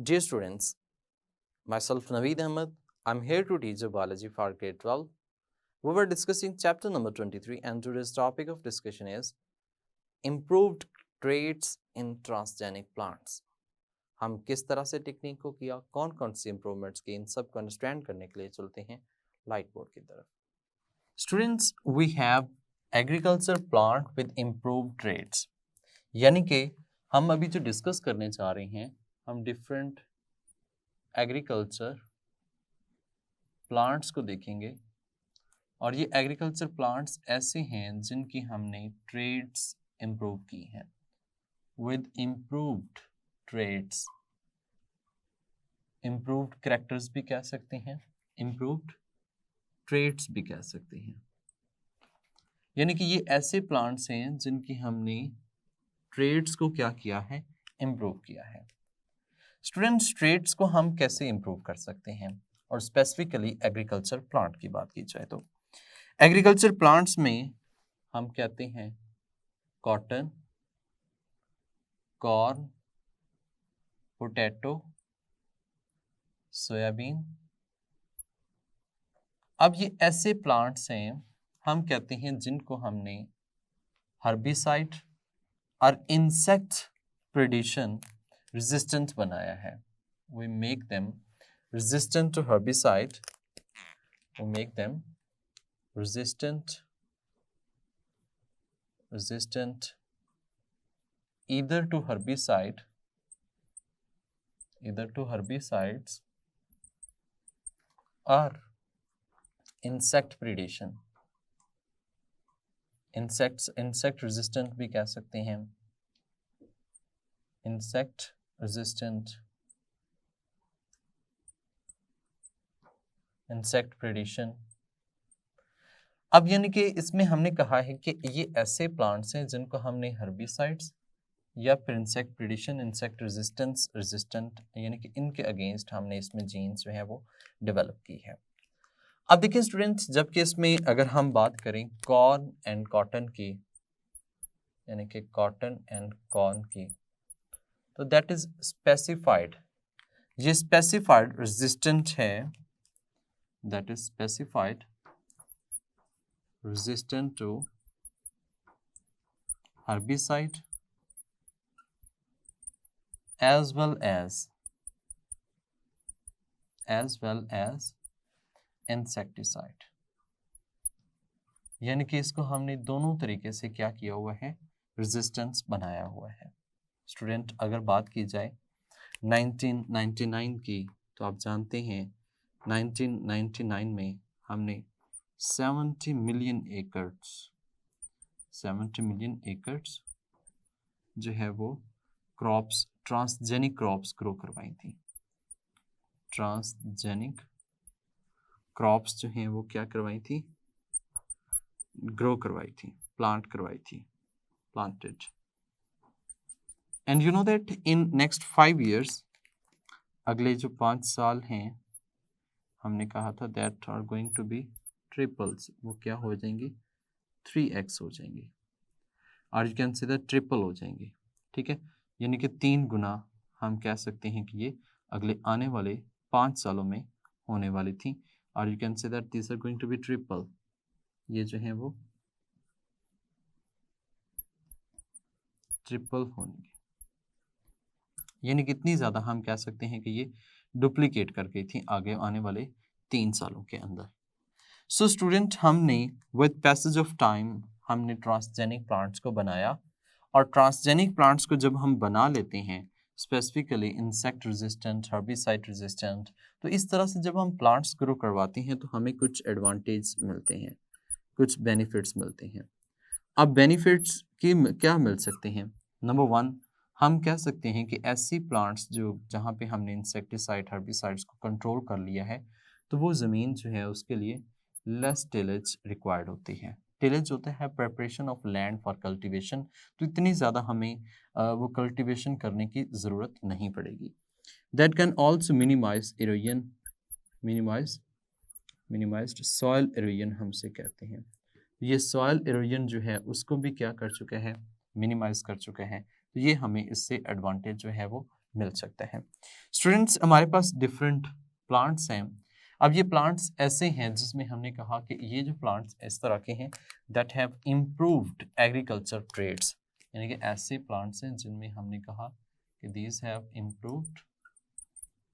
Dear students, myself Naveed Ahmed, I'm here to teach you biology for grade 12. We were discussing chapter number 23 and today's topic of discussion is improved traits in transgenic plants. हम किस तरह से technique को किया, कौन कौन सी improvements की, इन सब को अंडरस्टैंड करने के लिए चलते हैं लाइट बोर्ड की तरफ. Students, we have agriculture plant with improved traits, यानी कि हम अभी जो डिस्कस करने जा रहे हैं, हम डिफरेंट एग्रीकल्चर प्लांट्स को देखेंगे और ये एग्रीकल्चर प्लांट्स ऐसे हैं जिनकी हमने ट्रेड्स इम्प्रूव की हैं. With improved traits, improved characters भी कह सकते हैं, इम्प्रूव्ड ट्रेड्स भी कह सकते हैं, यानी कि ये ऐसे प्लांट्स हैं जिनकी हमने ट्रेड्स को क्या किया है, इम्प्रूव किया है. स्टूडेंट्स, ट्रेड्स को हम कैसे इम्प्रूव कर सकते हैं, और स्पेसिफिकली एग्रीकल्चर प्लांट की बात की जाए तो एग्रीकल्चर प्लांट्स में हम कहते हैं कॉटन, कॉर्न, पोटैटो, सोयाबीन. अब ये ऐसे प्लांट्स हैं हम कहते हैं जिनको हमने हर्बिसाइड और इंसेक्ट प्रेडेशन रेजिस्टेंट बनाया है. We make them resistant to herbicide, we make them resistant either to herbicides or insect predation. insect resistant भी कह सकते हैं, insect resistant इंसेक्ट प्रेडेशन. अब यानी कि इसमें हमने कहा है कि ये ऐसे प्लांट्स हैं जिनको हमने हर्बिसाइड्स या फिर इंसेक्ट प्रेडेशन, इंसेक्ट रेजिस्टेंट यानी कि इनके अगेंस्ट हमने इसमें जीन्स जो है वो डेवलप की है. अब देखिए स्टूडेंट्स, जबकि इसमें अगर हम बात करें कॉर्न एंड कॉटन की, यानी कि कॉटन एंड कॉर्न की, तो दैट इज स्पेसिफाइड, ये स्पेसिफाइड रेजिस्टेंट है, that is specified resistant to herbicide as well as insecticide. यानी कि इसको हमने दोनों तरीके से क्या किया हुआ है, रेजिस्टेंस बनाया हुआ है. स्टूडेंट, अगर बात की जाए 1999 की, तो आप जानते हैं 1999 में हमने 70 मिलियन एकड़्स जो है वो क्रॉप्स, ट्रांसजेनिक क्रॉप्स ग्रो करवाई थी. ट्रांसजेनिक क्रॉप्स जो हैं वो क्या करवाई थी, ग्रो करवाई थी, planted. And you know that in next 5 years, अगले जो 5 साल हैं, हमने कहा था that are going to be triples, वो क्या हो जाएंगे, 3x हो जाएंगे, और you can say that triple हो जाएंगे. ठीक है, यानी कि 3 गुना हम कह सकते हैं कि ये अगले आने वाले 5 सालों में होने वाली थी, और you can say that these are going to be triple, ये जो है वो ट्रिपल होंगे, यानी कितनी ज़्यादा हम कह सकते हैं कि ये डुप्लीकेट कर गई थी आगे आने वाले 3 सालों के अंदर. सो स्टूडेंट, हमने विद पैसेज ऑफ टाइम हमने ट्रांसजेनिक प्लांट्स को बनाया, और ट्रांसजेनिक प्लांट्स को जब हम बना लेते हैं specifically insect resistant, herbicide resistant, तो इस तरह से जब हम प्लांट्स ग्रो करवाते हैं तो हमें कुछ एडवांटेज मिलते हैं, कुछ बेनिफिट्स मिलते हैं. अब बेनिफिट्स की क्या मिल सकते हैं? नंबर 1, हम कह सकते हैं कि ऐसी प्लांट्स जो जहाँ पे हमने इंसेक्टिसाइड, हर्बिसाइड्स को कंट्रोल कर लिया है, तो वो ज़मीन जो है उसके लिए लेस टिलेज रिक्वायर्ड होती है. टिलेज होता है preparation of land for cultivation, तो इतनी ज़्यादा हमें वो कल्टीवेशन करने की ज़रूरत नहीं पड़ेगी. That can also minimize erosion, minimized soil erosion हमसे कहते हैं. ये सॉइल इरोजन जो है उसको भी क्या कर चुका है, मिनिमाइज कर चुका है. तो ये हमें इससे एडवांटेज जो है वो मिल सकता है। स्टूडेंट्स, हमारे पास डिफरेंट प्लांट्स हैं। अब ये प्लांट्स ऐसे हैं जिसमें हमने कहा कि ये जो प्लांट्स इस तरह के हैं that have improved agriculture traits, यानी कि ऐसे प्लांट्स हैं जिनमें हमने कहा कि these have improved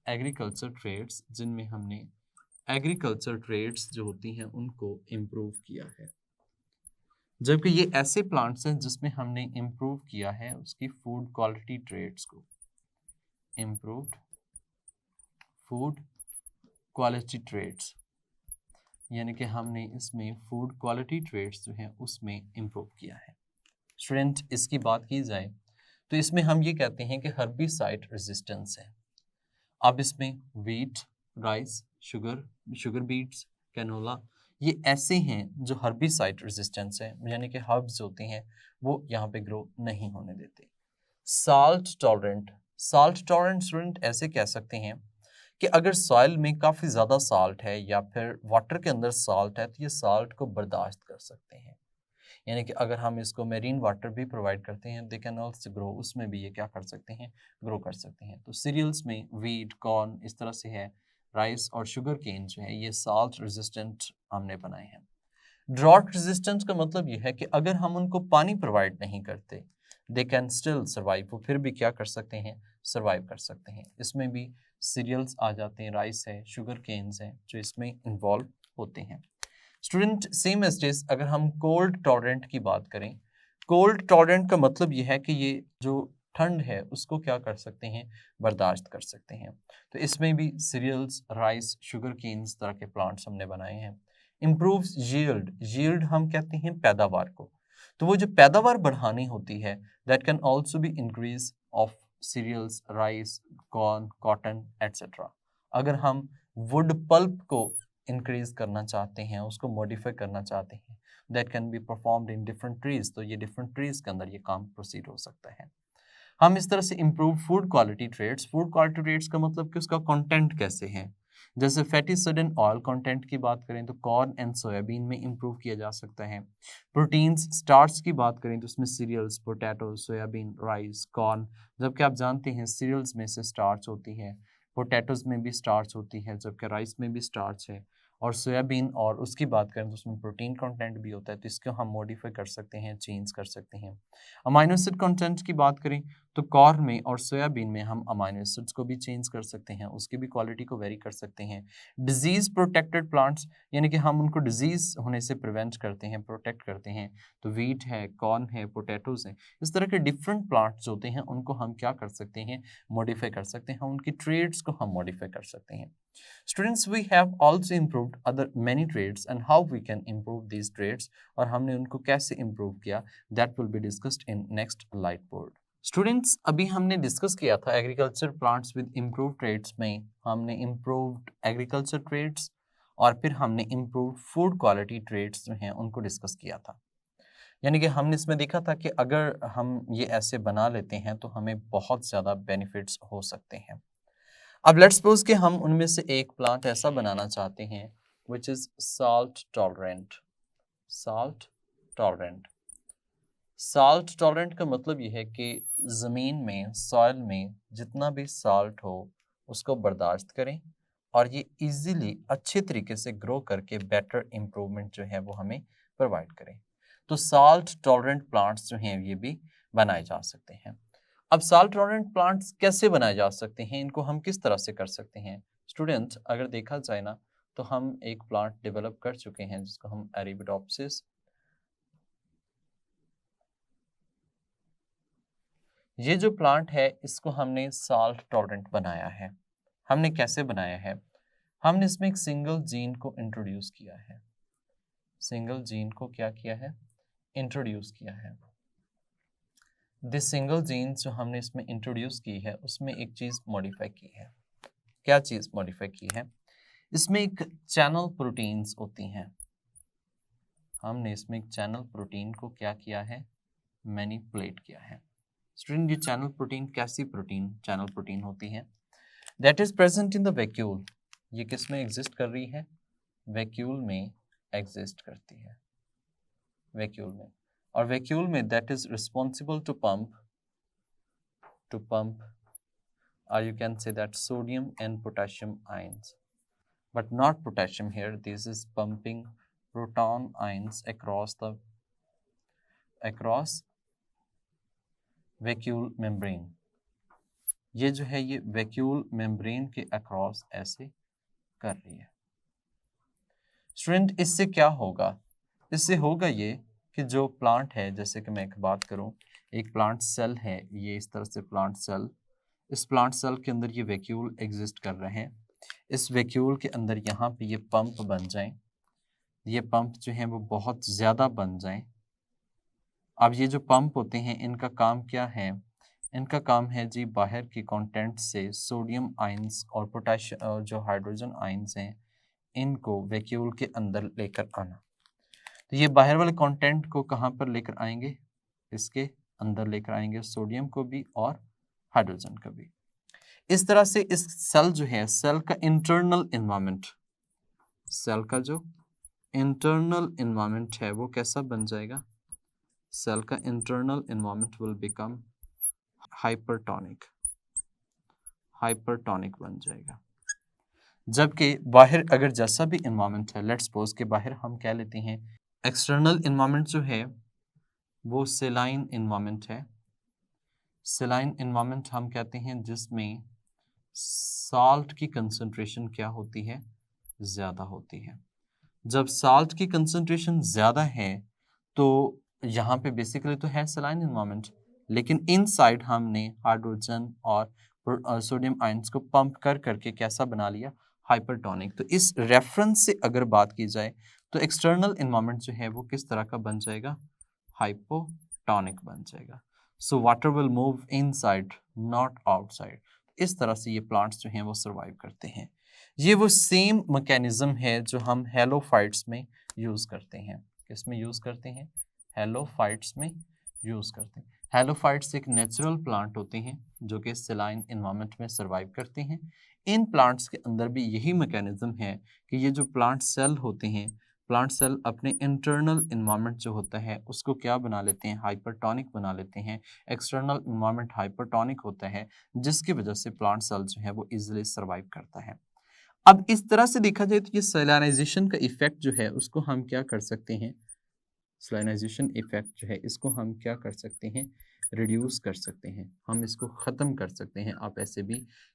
agriculture traits, जिनमें हमने एग्रीकल्चर ट्रेड्स जो होती हैं उनको इम्प्रूव किया है। जबकि ये ऐसे प्लांट्स हैं जिसमें हमने इम्प्रूव किया है उसकी फूड क्वालिटी ट्रेड्स को, इम्प्रूव्ड फूड क्वालिटी ट्रेड्स, यानी कि हमने इसमें फूड क्वालिटी ट्रेड्स जो हैं उसमें इम्प्रूव किया है। स्टूडेंट, इसकी बात की जाए तो इसमें हम ये कहते हैं कि हर्बिसाइड रेजिस्टेंस है। अब इसमें wheat, rice, sugar beets, canola, ये ऐसे हैं जो हर्बिसाइड रेजिस्टेंस है, यानी कि हर्ब्स होते हैं वो यहाँ पे ग्रो नहीं होने देते। साल्ट टॉलरेंट स्टूडेंट ऐसे कह सकते हैं कि अगर सॉइल में काफ़ी ज़्यादा साल्ट है या फिर वाटर के अंदर साल्ट है तो ये साल्ट को बर्दाश्त कर सकते हैं, यानी कि अगर हम इसको मेरीन वाटर भी प्रोवाइड करते हैं दे कैन ऑल्सो ग्रो, उसमें भी ये क्या कर सकते हैं, ग्रो कर सकते हैं। तो सीरियल्स में वीट, कॉर्न इस तरह से है, राइस और शुगर केन जो है ये साल्ट रेजिस्टेंट हमने बनाए हैं। ड्रॉट रेजिस्टेंस का मतलब ये है कि अगर हम उनको पानी प्रोवाइड नहीं करते दे कैन स्टिल सर्वाइव, वो फिर भी क्या कर सकते हैं, सर्वाइव कर सकते हैं। इसमें भी सीरियल्स आ जाते हैं, राइस है, शुगर केन्स हैं जो इसमें इन्वॉल्व होते हैं। स्टूडेंट, सेम एज दिस अगर हम कोल्ड टॉलरेंट की बात करें, कोल्ड टॉलरेंट का मतलब ये है कि ये जो ठंड है उसको क्या कर सकते हैं, बर्दाश्त कर सकते हैं। तो इसमें भी सीरियल्स, राइस, शुगर केन्स तरह के प्लांट्स हमने बनाए हैं। इम्प्रूव्स यील्ड हम कहते हैं पैदावार को, तो वो जो पैदावार बढ़ानी होती है that can also be increase of cereals, rice, corn, cotton etcetera. अगर हम वुड पल्प को इंक्रीज करना चाहते हैं, उसको मॉडिफाई करना चाहते हैं, that can be performed in different trees, तो ये डिफरेंट ट्रीज के अंदर ये काम प्रोसीड हो सकता है। हम इस तरह से इम्प्रूव फूड क्वालिटी ट्रेड्स का मतलब कि उसका कंटेंट कैसे है। जैसे fatty acid and oil content की बात करें तो कॉर्न एंड सोयाबीन में इम्प्रूव किया जा सकता है। प्रोटीन्स, स्टार्च की बात करें तो उसमें cereals, potato, soybean, rice, corn, जबकि आप जानते हैं सीरियल्स में से स्टार्च होती है, पोटैटोज में भी स्टार्च होती है, जबकि राइस में भी स्टार्च है, और सोयाबीन और उसकी बात करें तो उसमें प्रोटीन कंटेंट भी होता है, तो इसको हम मॉडिफाई कर सकते हैं, चेंज कर सकते हैं। अमाइनो एसिड कंटेंट की बात करें तो कॉर्न में और सोयाबीन में हम अमाइनो एसिड्स को भी चेंज कर सकते हैं, उसकी भी क्वालिटी को वेरी कर सकते हैं। डिजीज प्रोटेक्टेड प्लांट्स, यानी कि हम उनको डिजीज होने से प्रिवेंट करते हैं, प्रोटेक्ट करते हैं, तो वीट है, कॉर्न है, पोटैटोज हैं, इस तरह के डिफरेंट प्लांट्स होते हैं उनको हम क्या कर सकते हैं, मॉडिफाई कर सकते हैं, उनकी ट्रेड्स को हम मॉडिफाई कर सकते हैं। Students, we have also improved other many traits and how we can improve these traits और हमने उनको कैसे improve किया, that will be discussed in next light board. Students, अभी हमने डिस्कस किया था agriculture plants with improve traits में हमने इम्प्रूव्ड एग्रीकल्चर ट्रेड्स और फिर हमने इम्प्रूव्ड फूड क्वालिटी ट्रेड्स जो हैं उनको डिस्कस किया था। यानी कि हमने इसमें देखा था कि अगर हम ये ऐसे बना लेते हैं तो हमें बहुत ज़्यादा बेनिफिट्स हो सकते हैं। अब लेट्स सपोज कि हम उनमें से एक प्लांट ऐसा बनाना चाहते हैं which is salt tolerant. Salt tolerant का मतलब ये है कि ज़मीन में, सॉइल में जितना भी साल्ट हो उसको बर्दाश्त करें और ये इजीली अच्छे तरीके से ग्रो करके बेटर इम्प्रूवमेंट जो है वो हमें प्रोवाइड करें। तो साल्ट टॉलरेंट प्लांट्स जो हैं ये भी बनाए जा सकते हैं। अब साल्ट टॉलरेंट प्लांट्स कैसे बनाए जा सकते हैं, इनको हम किस तरह से कर सकते हैं? स्टूडेंट्स, अगर देखा जाए ना तो हम एक प्लांट डेवलप कर चुके हैं जिसको हम अरेबिडोप्सिस, ये जो प्लांट है इसको हमने साल्ट टॉलरेंट बनाया है। हमने कैसे बनाया है? हमने इसमें एक सिंगल जीन को इंट्रोड्यूस किया है। सिंगल जीन को क्या किया है? इंट्रोड्यूस किया है। दिस सिंगल जीन जो हमने इसमें इंट्रोड्यूस की है उसमें एक चीज़ मॉडिफाई की है। क्या चीज़ मॉडिफाई की है? इसमें एक चैनल प्रोटीन्स होती हैं। हमने इसमें एक चैनल प्रोटीन को क्या किया है? मैनिपुलेट किया है। स्टूडेंट, ये चैनल प्रोटीन कैसी प्रोटीन चैनल प्रोटीन होती है? That is present in the vacuole. ये किस में एग्जिस्ट कर रही है? वैक्यूल में एग्जिस्ट करती है, वैक्यूल में। और वैक्यूल में that is responsible to pump or you can say that sodium and potassium ions, but not potassium here. This is pumping proton ions across vacuole membrane. ये जो है ये वैक्यूल मेम्ब्रेन के अक्रॉस ऐसे कर रही है। स्टूडेंट इससे क्या होगा? इससे होगा ये कि जो प्लांट है, जैसे कि मैं एक बात करूं, एक प्लांट सेल है, ये इस तरह से प्लांट सेल, इस प्लांट सेल के अंदर ये वैक्यूल एग्जिस्ट कर रहे हैं। इस वैक्यूल के अंदर यहाँ पे ये पंप बन जाएं, ये पंप जो हैं वो बहुत ज़्यादा बन जाएं। अब ये जो पंप होते हैं इनका काम क्या है? इनका काम है जी बाहर की कंटेंट से सोडियम आयंस और पोटेशियम जो हाइड्रोजन आयंस हैं इनको वैक्यूल के अंदर लेकर आना। तो ये बाहर वाले कंटेंट को कहाँ पर लेकर आएंगे? इसके अंदर लेकर आएंगे, सोडियम को भी और हाइड्रोजन को भी। इस तरह से इस सेल जो है, सेल का इंटरनल एनवायरनमेंट, सेल का जो इंटरनल एनवायरनमेंट है वो कैसा बन जाएगा? सेल का internal environment will become hypertonic, hypertonic बन जाएगा। जबकि बाहर अगर जैसा भी एनवायरनमेंट है, लेट्स सपोज के बाहर हम क्या लेते हैं, एक्सटर्नल एनवायरनमेंट जो है वो सेलाइन एनवायरनमेंट है। सेलाइन एनवायरनमेंट हम कहते हैं जिसमें साल्ट की कंसंट्रेशन क्या होती है? ज़्यादा होती है। जब साल्ट की कंसंट्रेशन ज़्यादा है तो यहाँ पे बेसिकली तो है सेलाइन एनवायरनमेंट, लेकिन इनसाइड हमने हाइड्रोजन और सोडियम आयंस को पंप कर करके कैसा बना लिया? हाइपरटोनिक। तो इस रेफरेंस से अगर बात की जाए तो एक्सटर्नल एनवायरनमेंट जो है वो किस तरह का बन जाएगा? हाइपोटोनिक बन जाएगा। So water will move inside not outside. इस तरह से ये प्लांट्स जो हैं वो सर्वाइव करते हैं। ये वो सेम मैकेनिज्म है जो हम हेलोफाइट्स में यूज़ करते हैं। किस में यूज़ करते हैं? हेलोफाइट्स में यूज़ करते हैं। हेलोफाइट्स एक नेचुरल प्लांट होते हैं जो कि सेलाइन एनवायरनमेंट में सर्वाइव करते हैं। इन प्लांट्स के अंदर भी यही मैकेनिज्म है कि ये जो प्लांट सेल होते हैं, प्लांट सेल अपने इंटरनल एनवायरनमेंट जो होता है उसको क्या बना लेते हैं? हाइपरटोनिक बना लेते हैं। एक्सटर्नल एनवायरनमेंट हाइपरटोनिक होता है जिसकी वजह से प्लांट सेल जो है वो इजीली सर्वाइव करता है। अब इस तरह से देखा जाए तो ये सेलानाइजेशन का इफेक्ट जो है उसको हम क्या कर सकते हैं? सेलानाइजेशन इफेक्ट जो है इसको हम क्या कर सकते हैं? रिड्यूस कर सकते हैं, हम इसको ख़त्म कर सकते हैं। आप ऐसे भी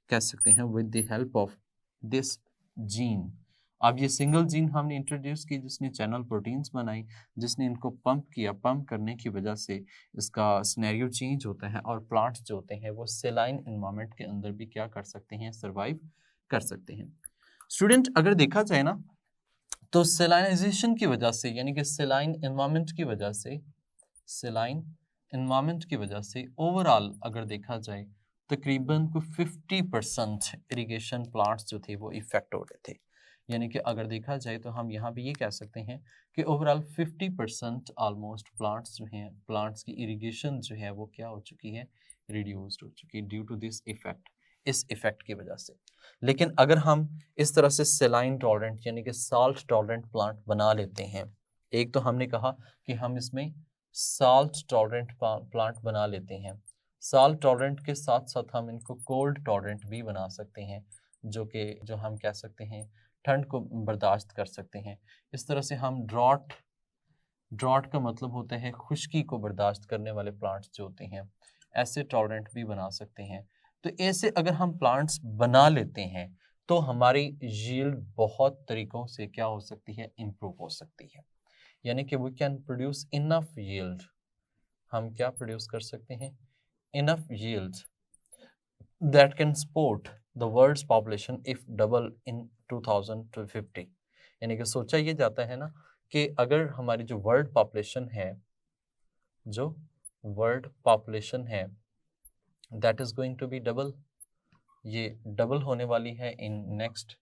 कह सकते हैं with the help of this gene. अब ये सिंगल जीन हमने इंट्रोड्यूस की जिसने चैनल प्रोटीन्स बनाई, जिसने इनको पंप किया। पंप करने की वजह से इसका सिनेरियो चेंज होता है और प्लांट्स जो होते हैं वो सेलाइन एनवायरनमेंट के अंदर भी क्या कर सकते हैं? सर्वाइव कर सकते हैं। स्टूडेंट अगर देखा जाए ना तो सेलाइनाइजेशन की वजह से, यानी कि सेलाइन एनवायरनमेंट की वजह से, सेलाइन एनवायरनमेंट की वजह से ओवरऑल अगर देखा जाए तकरीबन को 50% इरिगेशन प्लांट्स जो थे वो इफेक्ट हो रहे थे। यानी कि अगर देखा जाए तो हम यहाँ पे ये कह सकते हैं कि ओवरऑल 50% ऑलमोस्ट प्लांट्स जो हैं, प्लांट्स की इरिगेशन जो है वो क्या हो चुकी है? रिड्यूस्ड हो चुकी है ड्यू टू दिस इफेक्ट, इस इफेक्ट की वजह से। लेकिन अगर हम इस तरह से सेलाइन टॉलरेंट यानी कि साल्ट टॉलरेंट प्लांट बना लेते हैं, एक तो हमने कहा कि हम इसमें साल्ट टॉलरेंट प्लांट बना लेते हैं, साल्ट टॉलरेंट के साथ साथ हम इनको कोल्ड टॉलरेंट भी बना सकते हैं, जो हम कह सकते हैं ठंड को बर्दाश्त कर सकते हैं। इस तरह से हम ड्रॉट का मतलब होता है खुश्की को बर्दाश्त करने वाले प्लांट्स जो होते हैं, ऐसे टॉलरेंट भी बना सकते हैं। तो ऐसे अगर हम प्लांट्स बना लेते हैं तो हमारी यील्ड बहुत तरीकों से क्या हो सकती है? इम्प्रूव हो सकती है। यानी कि we can produce enough yield. हम क्या प्रोड्यूस कर सकते हैं? Enough yield that can support the world's population if double in 2050। यानी कि सोचा ये जाता है ना कि अगर हमारी जो वर्ल्ड पॉपुलेशन है, जो वर्ल्ड पॉपुलेशन है that is going to be double, ये डबल होने वाली है in next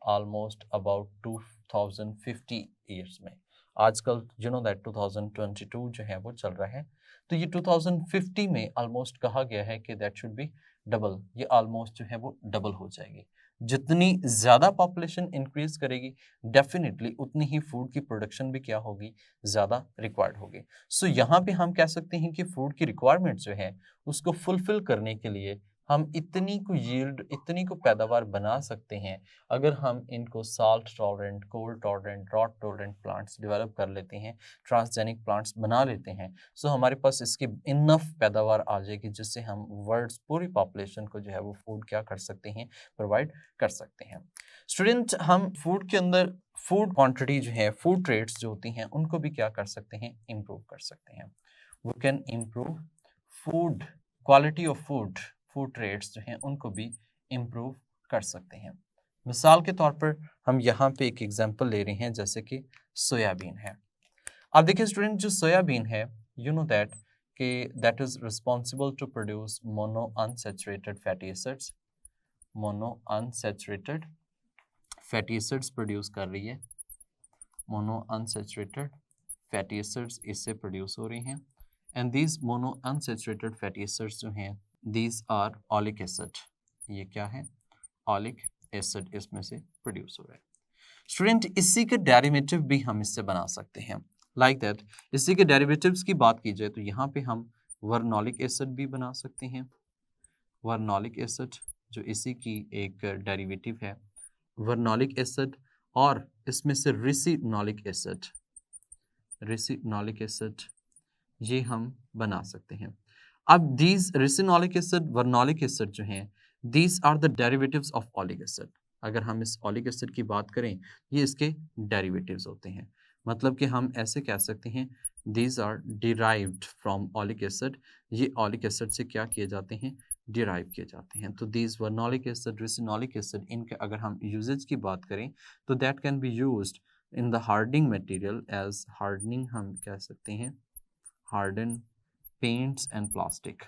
almost about 2050 years में। आजकल यू नो दैट 2022 जो है वो चल रहा है, तो ये 2050 में ऑलमोस्ट कहा गया है कि दैट शुड बी डबल। ये ऑलमोस्ट जो है वो डबल हो जाएगी। जितनी ज़्यादा पॉपुलेशन इंक्रीज करेगी डेफिनेटली उतनी ही फूड की प्रोडक्शन भी क्या होगी? ज़्यादा रिक्वायर्ड होगी। सो यहाँ पे हम कह सकते हैं कि फूड की रिक्वायरमेंट जो है उसको फुलफिल करने के लिए हम इतनी को यील्ड, इतनी को पैदावार बना सकते हैं अगर हम इनको salt tolerant, cold tolerant, drought tolerant plants develop कर लेते हैं, ट्रांसजेनिक प्लांट्स बना लेते हैं। सो हमारे पास इसकी इनफ पैदावार आ जाएगी जिससे हम वर्ल्ड्स पूरी पॉपुलेशन को जो है वो फूड क्या कर सकते हैं, प्रोवाइड कर सकते हैं। स्टूडेंट, हम फूड के अंदर फूड क्वांटिटी जो है, फूड ट्रेड्स जो होती हैं उनको भी क्या कर सकते हैं, इम्प्रूव कर सकते हैं। We can improve food quality of food, food traits जो हैं उनको भी इम्प्रूव कर सकते हैं। मिसाल के तौर पर हम यहाँ पे एक एग्जांपल ले रहे हैं जैसे कि सोयाबीन है। अब देखिए स्टूडेंट, जो सोयाबीन है, यू नो दैट कि that is responsible to produce mono unsaturated fatty acids, mono unsaturated fatty acids produce कर रही है, मोनो अनसैचुरेटेड फैटी एसिड्स इससे प्रोड्यूस हो रही हैं। And these mono unsaturated fatty acids जो हैं, दीज आर ऑलिक एसिड, ये क्या है, ऑलिक एसिड इसमें से प्रोड्यूस हो रहा है। स्टूडेंट, इसी के डेरिवेटिव भी हम इससे बना सकते हैं, लाइक दैट इसी के डेरिवेटिव्स की बात की जाए तो यहाँ पे हम वर्नोलिक एसिड भी बना सकते हैं। वर्नोलिक एसिड जो इसी की एक डेरिवेटिव है, वर्नोलिक एसिड, और इसमें से रिसिनोलिक एसिड, रिसिनोलिक एसिड ये हम बना सकते हैं। अब these ricinoleic acid, vernolic acid जो हैं, these are the derivatives of oleic acid. अगर हम इस ऑलिक एसिड की बात करें, ये इसके डेरिवेटिव्स होते हैं। मतलब कि हम ऐसे कह सकते हैं these are derived from oleic acid, ये ऑलिक एसिड से क्या किए जाते हैं, डिराइव किए जाते हैं। तो दीज वर्नोलिक एसिड, रिसिनोलिक एसिड, इनके अगर हम यूजेज की बात करें तो that can be used in the hardening material as hardening, हम कह सकते हैं harden paints and plastic,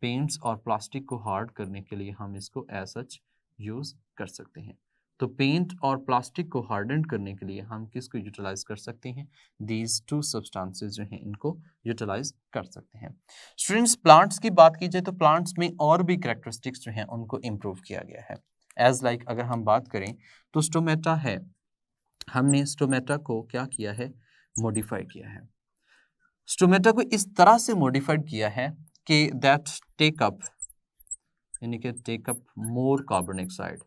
paints और प्लास्टिक को हार्ड करने के लिए हम इसको एज सच यूज कर सकते हैं। तो पेंट और प्लास्टिक को हार्डन करने के लिए हम किसको यूटिलाइज कर सकते हैं, दीज टू सब्सटेंसेस जो हैं इनको यूटिलाइज कर सकते हैं। स्टूडेंट्स, प्लांट्स की बात की जाए तो प्लांट्स में और भी कैरेक्टरिस्टिक्स जो हैं उनको इम्प्रूव किया गया है। एज लाइक अगर हम बात करें तो स्टोमेटा है, हमने स्टोमेटा को क्या किया है, मॉडिफाई किया है। स्टोमेटा को इस तरह से मॉडिफाइड किया है कि दैट टेक अप, यानी कि take up more carbon dioxide,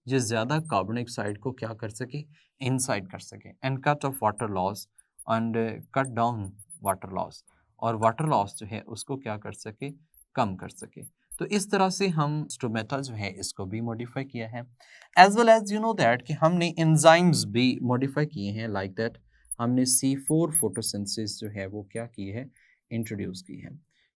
ये ज़्यादा कार्बन डाइऑक्साइड को क्या कर सके, इनसाइड कर सके, and cut off water loss and cut down water loss, और वाटर लॉस जो है उसको क्या कर सके, कम कर सके। तो इस तरह से हम स्टोमेटा जो है इसको भी मॉडिफाई किया है। As well as you know that कि हमने एंजाइम्स भी मॉडिफाई किए हैं, लाइक दैट हमने C4 फोटोसिंथेसिस जो है वो क्या की है, इंट्रोड्यूस की है।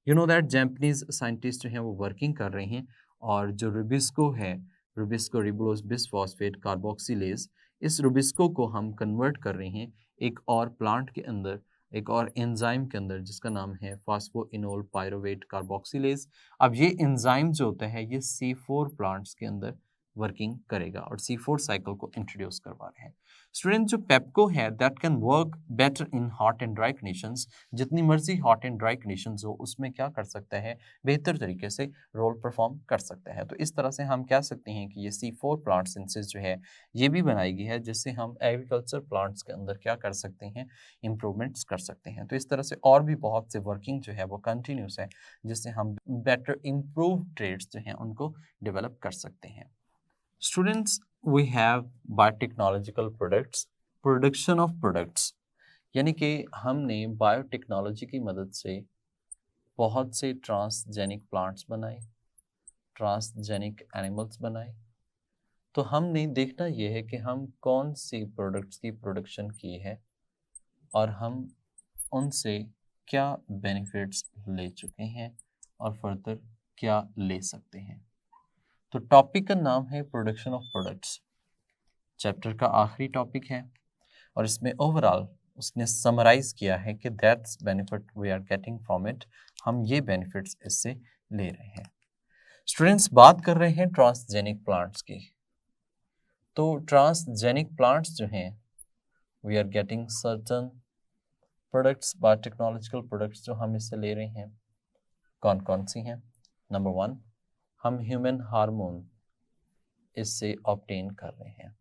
You know that Japanese scientist जो हैं वो वर्किंग कर रहे हैं, और जो रुबिस्को है, रुबिस्को रिबोलोज बिसफॉस्फेट कार्बोक्सिलेज, इस रुबिस्को को हम कन्वर्ट कर रहे हैं एक और प्लांट के अंदर, एक और एंजाइम के अंदर जिसका नाम है फास्फोइनोल पायरोवेट कार्बोक्सिलेज। अब ये एंजाइम जो होता है ये C4 प्लांट्स के अंदर वर्किंग करेगा और C4 साइकिल को इंट्रोड्यूस करवा रहे हैं। स्टूडेंट, जो पेप्को है that can work better in hot and dry conditions, जितनी मर्जी हॉट एंड ड्राई कंडीशंस हो उसमें क्या कर सकता है, बेहतर तरीके से रोल परफॉर्म कर सकता है। तो इस तरह से हम कह सकते हैं कि ये C4 प्लांट सिंथेसिस जो है ये भी बनाई गई है जिससे हम एग्रीकल्चर प्लांट्स के अंदर क्या कर सकते हैं, इंप्रूवमेंट्स कर सकते हैं। तो इस तरह से और भी बहुत से वर्किंग जो है वो कंटिन्यूस है जिससे हम बेटर इम्प्रूव ट्रेड्स जो हैं उनको डेवलप कर सकते हैं। Students, we have biotechnological products, production of products, यानी कि हमने बायोटेक्नोलॉजी की मदद से बहुत से ट्रांसजेनिक प्लांट्स बनाए, ट्रांसजेनिक एनिमल्स बनाए। तो हमने देखना यह है कि हम कौन सी प्रोडक्ट्स की प्रोडक्शन की है और हम उनसे क्या बेनिफिट्स ले चुके हैं और फर्दर क्या ले सकते हैं। तो टॉपिक का नाम है प्रोडक्शन ऑफ प्रोडक्ट्स, चैप्टर का आखिरी टॉपिक है और इसमें ओवरऑल उसने समराइज किया है कि that's benefit we are getting from it, हम ये बेनिफिट्स इससे ले रहे हैं। स्टूडेंट्स, बात कर रहे हैं ट्रांसजेनिक प्लांट्स की। तो ट्रांसजेनिक प्लांट्स जो हैं we are getting certain products, biotechnological products जो हम इससे ले रहे हैं, कौन कौन सी हैं। नंबर 1, हम ह्यूमन हार्मोन इससे ऑब्टेन कर रहे हैं,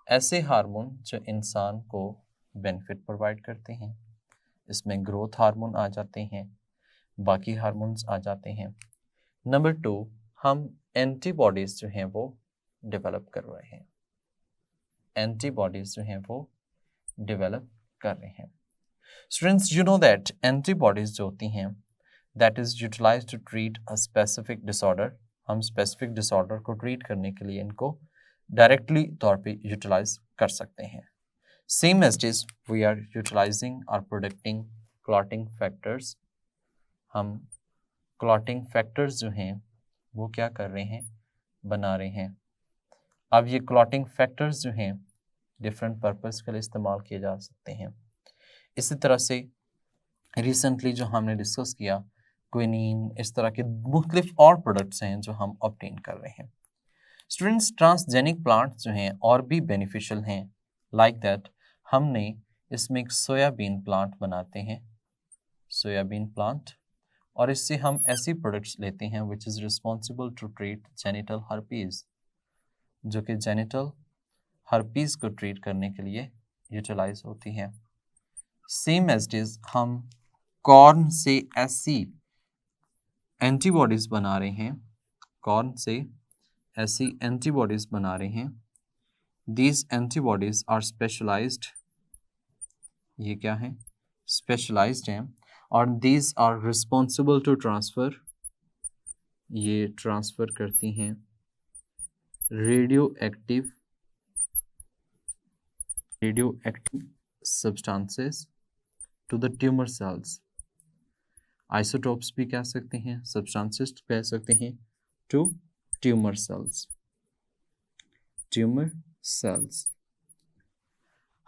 ऐसे हार्मोन जो इंसान को बेनिफिट प्रोवाइड करते हैं। इसमें ग्रोथ हार्मोन आ जाते हैं, बाकी हार्मोन्स आ जाते हैं, नंबर 2, हम एंटीबॉडीज जो हैं वो डेवलप कर रहे हैं, एंटीबॉडीज जो हैं वो डेवलप कर रहे हैं। Students, you know that antibodies जो होती हैं that is utilized to treat a specific disorder, हम स्पेसिफिक डिसऑर्डर को ट्रीट करने के लिए इनको डायरेक्टली तौर पे यूटिलाइज कर सकते हैं। Same as it is we are utilizing और प्रोडक्टिंग क्लॉटिंग फैक्टर्स, हम क्लॉटिंग फैक्टर्स जो हैं वो क्या कर रहे हैं, बना रहे हैं। अब ये क्लॉटिंग फैक्टर्स जो हैं डिफरेंट पर्पस के लिए इस्तेमाल किए जा सकते हैं। इसी तरह से रिसेंटली जो हमने डिस्कस किया क्विनीन, इस तरह के मुख्तलिफ और प्रोडक्ट्स हैं जो हम ऑब्टेन कर रहे हैं। स्टूडेंट्स, ट्रांसजेनिक प्लांट्स जो हैं और भी बेनिफिशियल हैं, लाइक दैट हमने इसमें एक सोयाबीन प्लांट बनाते हैं, सोयाबीन प्लांट, और इससे हम ऐसी प्रोडक्ट्स लेते हैं which is responsible to treat genital herpes, जो कि जेनिटल हर्पीज को ट्रीट करने के लिए यूटिलाइज होती है। सेम एज इट इज हम कॉर्न से ऐसी एंटीबॉडीज बना रहे हैं, कॉर्न से ऐसी एंटीबॉडीज बना रहे हैं। दीज एंटीबॉडीज आर स्पेशलाइज्ड, ये क्या है, स्पेशलाइज्ड हैं, और these are responsible to transfer, ये ट्रांसफर करती हैं radioactive substances to the tumour cells, isotopes भी कह सकते हैं, सब्सटेंसेस कह सकते हैं, to tumour cells, tumour cells.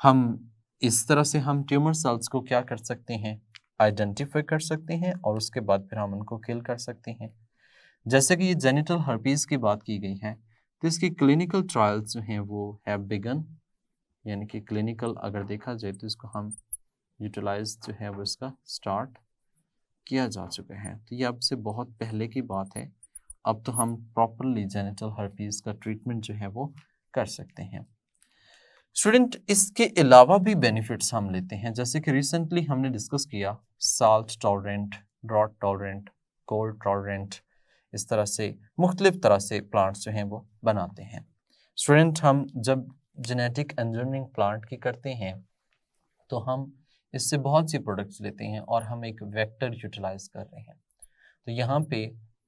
हम इस तरह से हम ट्यूमर सेल्स को क्या कर सकते हैं, आइडेंटिफाई कर सकते हैं, और उसके बाद फिर हम उनको किल कर सकते हैं। जैसे कि ये जेनिटल हर्पीज की बात की गई है, तो इसकी क्लिनिकल ट्रायल्स जो हैं वो हैव बिगन, यानी कि क्लिनिकल अगर देखा जाए तो इसको हम यूटिलाइज जो है वो इसका स्टार्ट किया जा चुका है। तो ये अब से बहुत पहले की बात है, अब तो हम प्रॉपरली जेनिटल हर्पीज का ट्रीटमेंट जो है वो कर सकते हैं। स्टूडेंट, इसके अलावा भी बेनिफिट्स हम लेते हैं, जैसे कि रिसेंटली हमने डिस्कस किया salt tolerant, drought tolerant, cold tolerant, इस तरह से मुख्तलिफ तरह से प्लांट्स जो हैं वो बनाते हैं। स्टूडेंट, हम जब जेनेटिक इंजीनियरिंग प्लांट की करते हैं तो हम इससे बहुत सी प्रोडक्ट्स लेते हैं और हम एक वेक्टर यूटिलाइज कर रहे हैं। तो यहाँ पे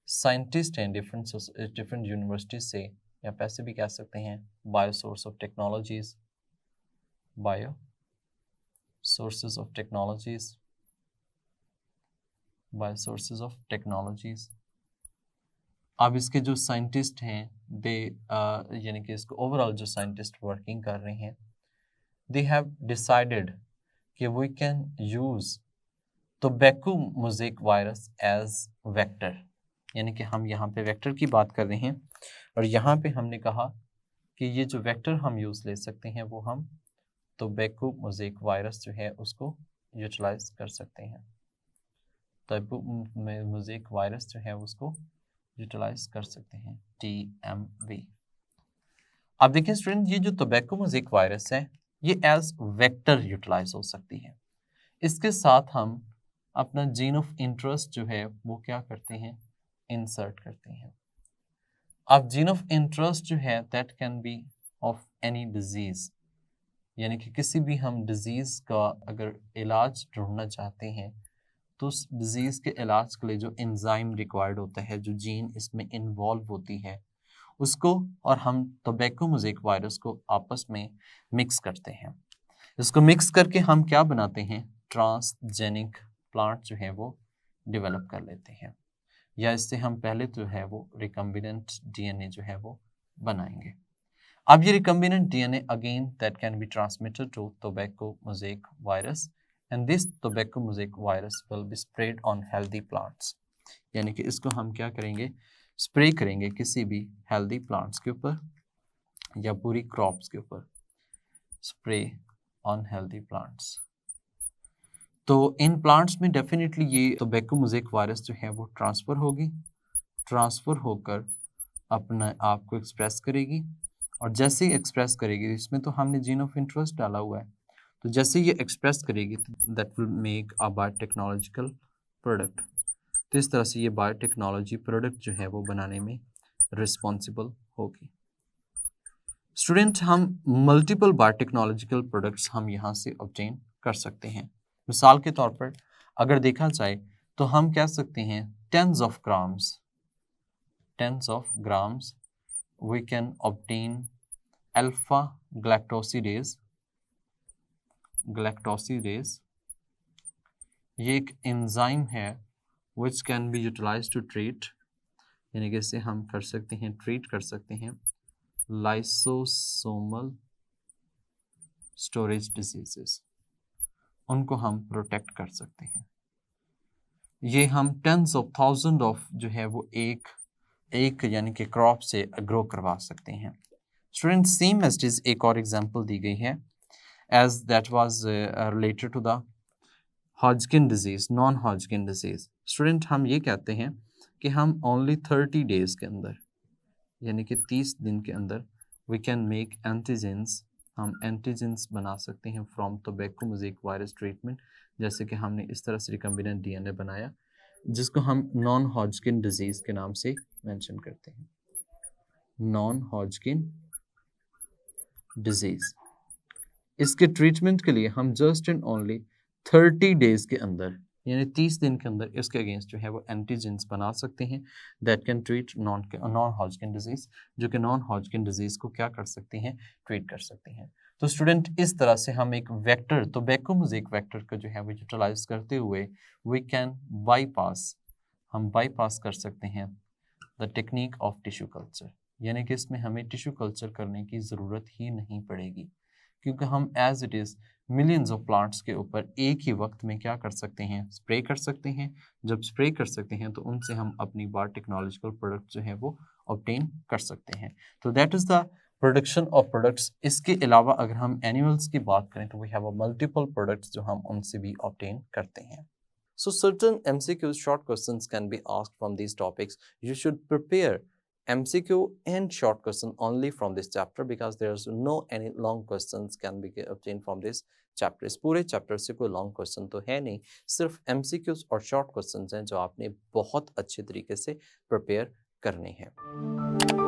साइंटिस्ट हैं डिफरेंट यूनिवर्सिटीज से, या पैसे भी कह सकते हैं bio source of technologies, bio sources of technologies, bio sources of technologies. अब इसके जो साइंटिस्ट हैं दे यानी कि इसको ओवरऑल जो साइंटिस्ट वर्किंग कर रहे हैं, दे हैव डिसाइडेड कि we can use tobacco mosaic virus as vector, यानी कि हम यहाँ पे वेक्टर की बात कर रहे हैं, और यहाँ पे हमने कहा कि ये जो वेक्टर हम यूज़ ले सकते हैं वो हम टोबैको मोज़ेक वायरस जो है उसको यूटिलाइज कर सकते हैं, टोबैको मोज़ेक वायरस जो है उसको यूटिलाइज कर सकते हैं, TMV। अब देखिए स्टूडेंट, ये जो टोबैको मोज़ेक वायरस है ये एज वेक्टर यूटिलाइज हो सकती है। इसके साथ हम अपना जीन ऑफ इंटरेस्ट जो है वो क्या करते हैं, इंसर्ट करते हैं। अब जीन ऑफ इंटरेस्ट जो है that can B of any disease, यानी कि किसी भी हम डिजीज का अगर इलाज ढूंढना चाहते हैं तो उस डिजीज के इलाज के लिए जो एंजाइम रिक्वायर्ड होता है, जो जीन इसमें इन्वॉल्व होती है, उसको और हम टोबैको मोज़ेक वायरस को आपस में मिक्स करते हैं। इसको मिक्स करके हम क्या बनाते हैं, ट्रांसजेनिक प्लांट जो है वो डेवलप कर लेते हैं, या इससे हम पहले जो है वो रिकम्बिनेंट DNA जो है वो बनाएंगे। अब ये recombinant DNA again that can be transmitted to tobacco mosaic virus, and this tobacco mosaic virus will be spread on healthy plants, यानी कि इसको हम क्या करेंगे, स्प्रे करेंगे किसी भी हेल्दी प्लांट्स के ऊपर या पूरी क्रॉप्स के ऊपर, स्प्रे ऑन हेल्दी प्लांट्स। तो इन प्लांट्स में डेफिनेटली ये टोबैको मोज़ेक वायरस जो है वो ट्रांसफ़र होगी, ट्रांसफ़र होकर अपने आप को एक्सप्रेस करेगी, और जैसे ही एक्सप्रेस करेगी, इसमें तो हमने जीन ऑफ इंटरेस्ट डाला हुआ है, तो जैसे ये एक्सप्रेस करेगी that will make a biotechnological product, तो इस तरह से ये बायोटेक्नोलॉजी प्रोडक्ट जो है वो बनाने में रिस्पॉन्सिबल होगी। स्टूडेंट, हम मल्टीपल बायोटेक्नोलॉजिकल प्रोडक्ट्स हम यहाँ से ऑब्टेन कर सकते हैं। मिसाल के तौर पर अगर देखा जाए तो हम कह सकते हैं tens of grams we can obtain alpha galactosidase. ये एक एंजाइम है which can be utilize to treat, यानी कि इससे हम कर सकते हैं ट्रीट कर सकते हैं लाइसोसोमल स्टोरेज डिजीजेस, उनको हम प्रोटेक्ट कर सकते हैं। ये हम टेंस ऑफ थाउजेंड ऑफ जो है वो एक यानी कि क्रॉप से ग्रो करवा सकते हैं। स्टूडेंट, सेम एज इज एक और एग्जांपल दी गई है as that was related to the Hodgkin disease, non Hodgkin disease. Student, हम ये कहते हैं कि हम ओनली 30 डेज के अंदर यानी कि 30 दिन के अंदर वी कैन मेक एंटीजेंस, हम एंटीजेंस बना सकते हैं from tobacco mosaic virus treatment. जैसे कि हमने इस तरह से रिकम्बिनेंट डीएनए बनाया जिसको हम नॉन हॉजकिन डिजीज़ के नाम से मेंशन करते हैं, नॉन हॉजकिन डिजीज़। इसके ट्रीटमेंट के लिए हम जस्ट एंड ओनली 30 डेज के अंदर यानी 30 दिन के अंदर इसके अगेंस्ट जो है वो एंटीजेंस बना सकते हैं that can treat non Hodgkin disease, जो कि नॉन हॉजकिन डिजीज़ को क्या कर सकते हैं, ट्रीट कर सकते हैं। तो स्टूडेंट, इस तरह से हम एक वेक्टर टोबैको मोज़ेक वेक्टर को जो है वो यूटिलाइज करते हुए वी कैन बाईपास कर सकते हैं the technique of tissue culture, यानी कि इसमें हमें टिश्यू कल्चर करने की ज़रूरत ही नहीं पड़ेगी क्योंकि हम as it is millions of plants के ऊपर एक ही वक्त में क्या कर सकते हैं, स्प्रे कर सकते हैं। जब स्प्रे कर सकते हैं तो उनसे हम अपनी बायोटेक्नोलॉजिकल प्रोडक्ट जो है वो ऑब्टेन कर सकते हैं। तो that is the production of products. इसके अलावा अगर हम एनिमल्स की बात करें तो we have a multiple products जो हम उनसे भी ऑब्टेन करते हैं। So certain MCQs short questions can be asked from these topics. You should prepare MCQ and short question only from this chapter because there's no any long questions can be obtained from this chapter. इस पूरे chapter से कोई long question तो है नहीं, सिर्फ MCQs और short questions हैं जो आपने बहुत अच्छे तरीके से प्रिपेयर करने हैं।